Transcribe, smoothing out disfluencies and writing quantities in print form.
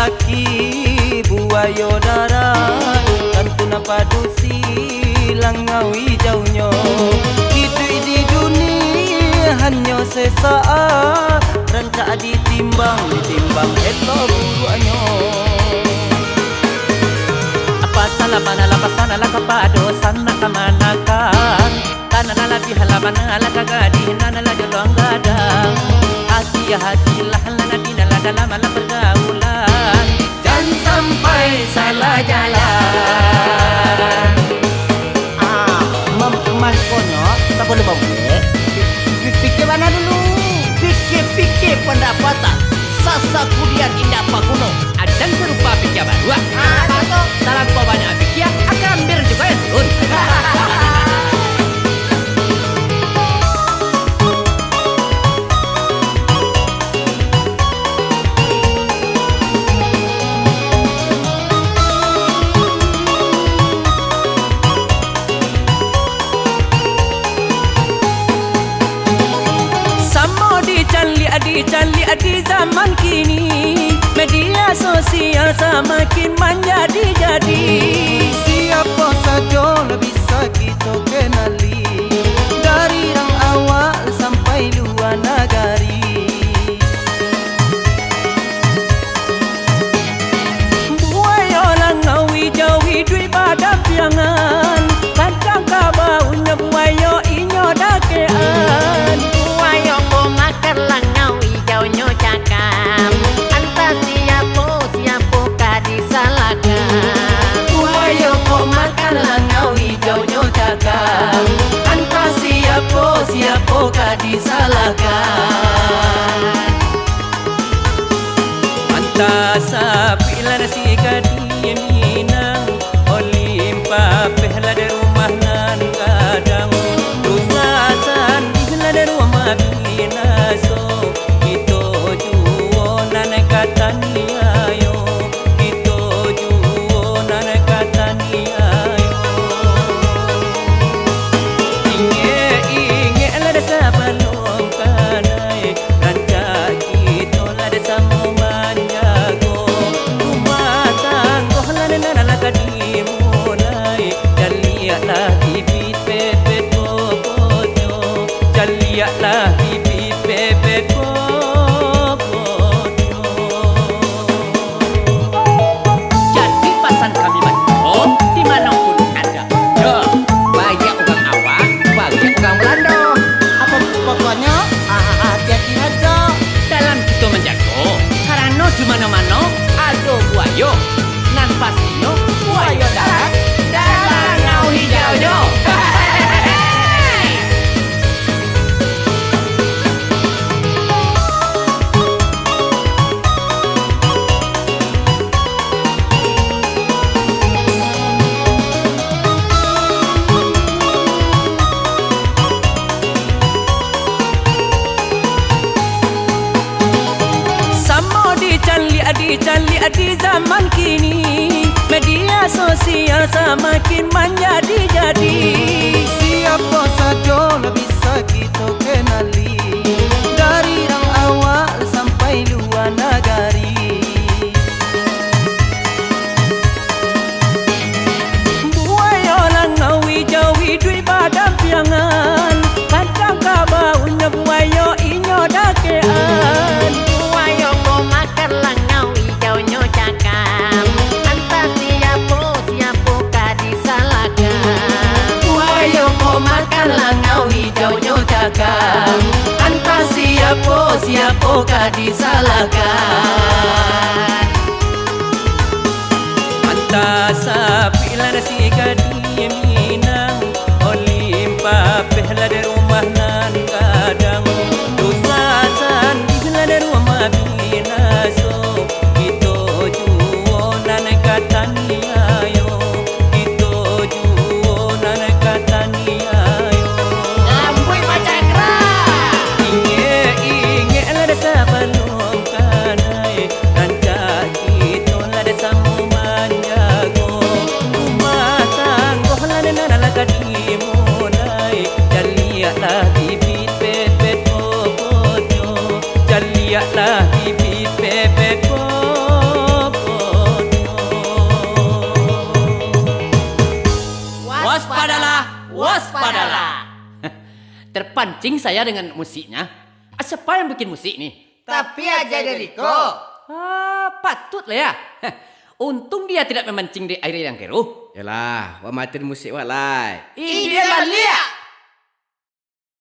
laki buayo darat kantuna padusi langau hijaunya hidup di dunia hanya sesaat rancak ditimbang elok buahnya. Apa salah mana lapas sana lah kapado sana kamanakan tanah nala bihala nala kagadi nala jolong gadang hati lah lana dinala dalam ala pergaulan jangan sampai salah jalan. Mas kono tak boleh bawa pikir mana dulu pikir pendapatan sasa kuliah indah pak kuno adan serupa pikir baru salam kau banyak pikir akan bir juga ya turun. Di zaman kini media sosial semakin menjadi siapa saja bisa kita kenali dari yang awal sampai luar negari. Buaya langau hijau hidui pada piangan kadang kabaunya buaya inyo dakean buaya mau makan langau hijaunya cakap anta siapa kadi salahkan buaya kok makan langau hijaunya cakap anta siapa kadi salahkan anta sapila nasi kadi minang olimpa pehla de rumah nan kadang rusasan pehla de rumah binaso kataniayo ito juo nanakataniayo inge lada sa balong kanay ranca kito lada sa mumanyago umatang kohlan nanalakadimulay jalialah bibit pepet popoyo jalialah bibit pepet popoyo. Di mana-mana ada buaya nan pastinya buaya darat dan langau hijaunya. Di zaman kini media sosial semakin menjadi siapa saja bisa kita kenali dari yang awal sampai luar negari. Buaya langau hijau hidui pada piangan kadang kabaunya buaya inyo dakean buaya mau makan langau hijaunya cakap anta siapa kadi salahkan buaya mau makan langau hijaunya cakap anta siapa kadi salahkan anta sapila nasi kadi minang olimpa pehla de rumah nan kadang rusasan pehla de rumah binaso ito juo nanakataniayo ito juo nanakataniayo lampuy macakra inge lada sa balong kanay ranca kito lada sa mumanyago umatang kohlan nanalakadimulay jalialah bibit pepet popoyo jalialah bibit pepet popoyo. Waspadalah. Terpancing saya dengan musiknya. Siapa yang bikin musik nih? Tapi aja Deriko. Patut lah ya. Untung dia tidak memancing di air yang keruh. Yalah, wa matin musik walai. Ide balia.